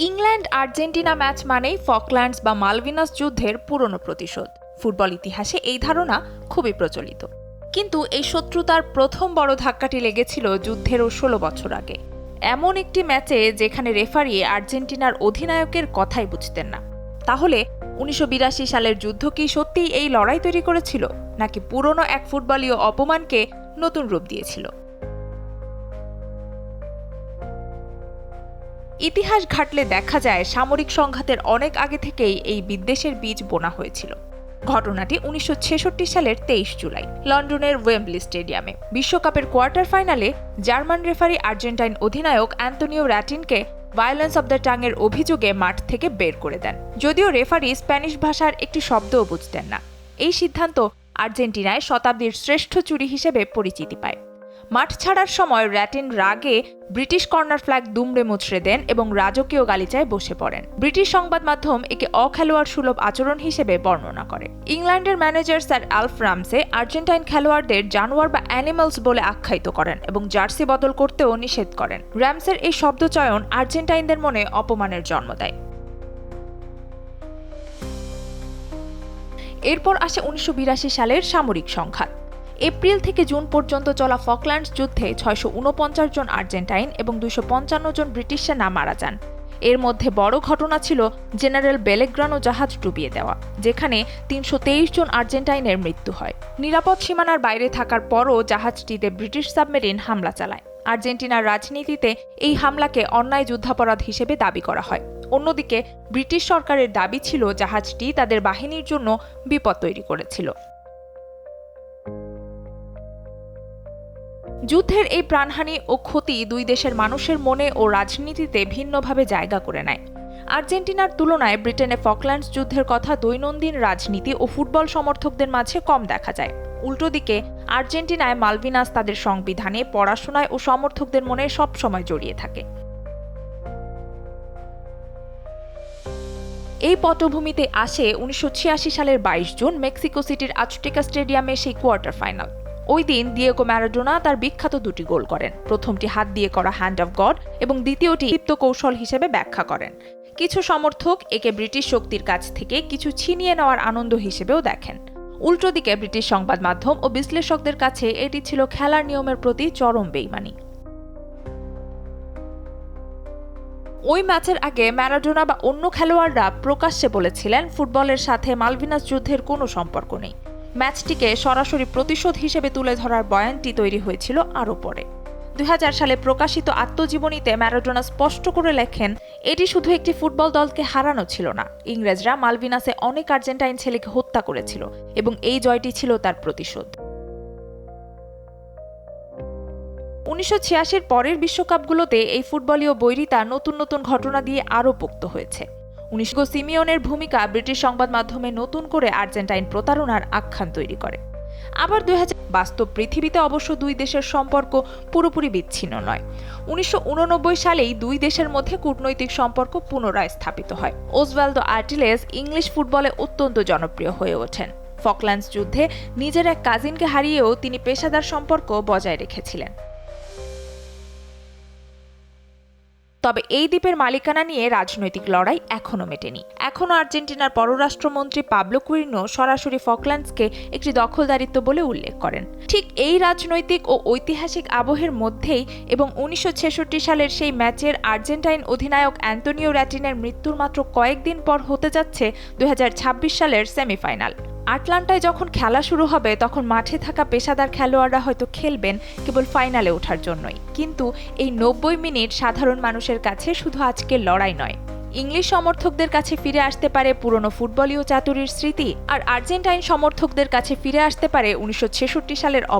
England Argentina match মানেই Falklands বা Malvinas যুদ্ধের পুরনো প্রতিশোধ। ফুটবল ইতিহাসে এই ধারণা খুবই প্রচলিত, কিন্তু এই শত্রুতার প্রথম বড় ধাক্কাটি লেগেছিল যুদ্ধেরও 16 বছর আগে, এমন একটি ম্যাচে যেখানে রেফারি আর্জেন্টিনার অধিনায়কের কথাই বুঝতেন না। তাহলে 1982 সালের যুদ্ধ কি সত্যিই এই লড়াই তৈরি করেছিল, নাকি পুরনো এক ফুটবলীয় অপমানকে নতুন রূপ দিয়েছিল? ইতিহাস ঘাটলে দেখা যায় সামরিক সংঘাতের অনেক আগে থেকেই এই বিদ্বেষের বীজ বোনা হয়েছিল। ঘটনাটি 1966 সালের 23 জুলাই লন্ডনের ওয়েম্বলি স্টেডিয়ামে বিশ্বকাপের কোয়ার্টার ফাইনালে জার্মান রেফারি আর্জেন্টাইন অধিনায়ক অ্যান্তোনিও র্যাটিনকে ভায়োলেন্স অব দ্য টাং এর অভিযোগে মাঠ থেকে বের করে দেন। যদিও রেফারি স্প্যানিশ ভাষার একটি শব্দও বুঝতেন না। এই সিদ্ধান্ত আর্জেন্টিনায় শতাব্দীর শ্রেষ্ঠ চুরি হিসেবে পরিচিতি পায়। মাঠ ছাড়ার সময় র্যাটিন রাগে ব্রিটিশ কর্নার ফ্ল্যাগ দুমড়ে মুচড়ে দেন এবং রাজকীয় গালিচায় বসে পড়েন। ব্রিটিশ সংবাদ মাধ্যম একে অখেলোয়াড় সুলভ আচরণ হিসেবে বর্ণনা করে। ইংল্যান্ডের ম্যানেজার স্যার আলফ রামসে আর্জেন্টাইন খেলোয়াড়দের জানোয়ার বা অ্যানিমালস বলে আখ্যায়িত করেন এবং জার্সি বদল করতেও নিষেধ করেন। রামসের এই শব্দচয়ন আর্জেন্টাইনদের মনে অপমানের জন্ম দেয়। এরপর আসে 1982 সালের সামরিক সংঘাত। এপ্রিল থেকে জুন পর্যন্ত চলা ফকল্যান্ডস যুদ্ধে 649 জন আর্জেন্টাইন এবং 255 জন ব্রিটিশ সেনা মারা যান। এর মধ্যে বড় ঘটনা ছিল জেনারেল বেলেগ্রানো জাহাজ ডুবিয়ে দেওয়া, যেখানে 323 জন আর্জেন্টাইনের মৃত্যু হয়। নিরাপদ সীমানার বাইরে থাকার পরও জাহাজটিতে ব্রিটিশ সাবমেরিন হামলা চালায়। আর্জেন্টিনার রাজনীতিতে এই হামলাকে অন্যায় যুদ্ধাপরাধ হিসেবে দাবি করা হয়। অন্যদিকে ব্রিটিশ সরকারের দাবি ছিল জাহাজটি তাদের বাহিনীর জন্য বিপদ তৈরি করেছিল। যুদ্ধের এই প্রাণহানি ও ক্ষতি দুই দেশের মানুষের মনে ও রাজনীতিতে ভিন্নভাবে জায়গা করে নেয়। আর্জেন্টিনার তুলনায় ব্রিটেনে ফকল্যান্ডস যুদ্ধের কথা দৈনন্দিন রাজনীতি ও ফুটবল সমর্থকদের মাঝে কম দেখা যায়। উল্টো দিকে আর্জেন্টিনায় মালভিনাস তাদের সংবিধানে, পড়াশোনায় ও সমর্থকদের মনে সবসময় জড়িয়ে থাকে। এই পটভূমিতে আসে 1986 সালের 22 জুন মেক্সিকো সিটির আজটেকা স্টেডিয়ামে সেই কোয়ার্টার ফাইনাল। ওই দিন দিয়েগো ম্যারাডোনা তার বিখ্যাত দুটি গোল করেন। প্রথমটি হাত দিয়ে করা হ্যান্ড অফ গড এবং দ্বিতীয়টি ক্ষিপ্ত কৌশল হিসেবে ব্যাখ্যা করেন। কিছু সমর্থক একে ব্রিটিশ শক্তির কাছ থেকে কিছু ছিনিয়ে নেওয়ার আনন্দ হিসেবেও দেখেন। উল্টো দিকে ব্রিটিশ সংবাদ মাধ্যম ও বিশ্লেষকদের কাছে এটি ছিল খেলার নিয়মের প্রতি চরম বেইমানি। ওই ম্যাচের আগে ম্যারাডোনা বা অন্য খেলোয়াড়রা প্রকাশ্যে বলেছিলেন ফুটবলের সাথে মালভিনাস যুদ্ধের কোনো সম্পর্ক নেই। ম্যাচটিকে সরাসরি প্রতিশোধ হিসেবে তুলে ধরার বয়ানটি তৈরি হয়েছিল আরও পরে। 2000 সালে প্রকাশিত আত্মজীবনীতে ম্যারাডোনা স্পষ্ট করে লেখেন, এটি শুধু একটি ফুটবল দলকে হারানো ছিল না, ইংরেজরা মালভিনাসে অনেক আর্জেন্টাইন ছেলেকে হত্যা করেছিল এবং এই জয়টি ছিল তার প্রতিশোধ। 1986 পরের বিশ্বকাপগুলোতে এই ফুটবলীয় বৈরিতা নতুন নতুন ঘটনা দিয়ে আরও পোক্ত হয়েছে। সিমিওনের ভূমিকা ব্রিটিশ সংবাদ মাধ্যমে নতুন করে আর্জেন্টাইন প্রতারণার আখ্যান তৈরি করে। আবার 2000 বাস্তব পৃথিবীতে অবশ্য দুই দেশের সম্পর্ক পুরোপুরি বিচ্ছিন্ন নয়। 1989 সালেই দুই দেশের মধ্যে কূটনৈতিক সম্পর্ক পুনরায় স্থাপিত হয়। ওসভালদো আর্টিলেস ইংলিশ ফুটবলে অত্যন্ত জনপ্রিয় হয়ে ওঠেন। ফকল্যান্ডস যুদ্ধে নিজের এক কাজিনকে হারিয়েও তিনি পেশাদার সম্পর্ক বজায় রেখেছিলেন। তবে এই দ্বীপের মালিকানা নিয়ে রাজনৈতিক লড়াই এখনও মেটেনি। এখনও আর্জেন্টিনার পররাষ্ট্রমন্ত্রী পাবলো কুইরিনো সরাসরি ফকল্যান্ডসকে একটি দখলদারিত্ব বলে উল্লেখ করেন। ঠিক এই রাজনৈতিক ও ঐতিহাসিক আবহের মধ্যেই এবং 1966 সালের সেই ম্যাচের আর্জেন্টাইন অধিনায়ক অ্যান্তোনিও র্যাটিনের মৃত্যুর মাত্র কয়েকদিন পর হতে যাচ্ছে 2026 সালের সেমিফাইনাল। আটলান্টায় যখন খেলা শুরু হবে তখন মাঠে থাকা পেশাদার খেলোয়াড়রা হয়তো খেলবেন কেবল ফাইনালে ওঠার জন্যই, কিন্তু এই 90 মিনিট সাধারণ মানুষের কাছে শুধু আজকের লড়াই নয়। ইংলিশ সমর্থকদের কাছে ফিরে আসতে পারে পুরনো ফুটবলীয় চাতুরির স্মৃতি, আর আর্জেন্টাইন সমর্থকদের কাছে ফিরে আসতে পারে 1966 সালের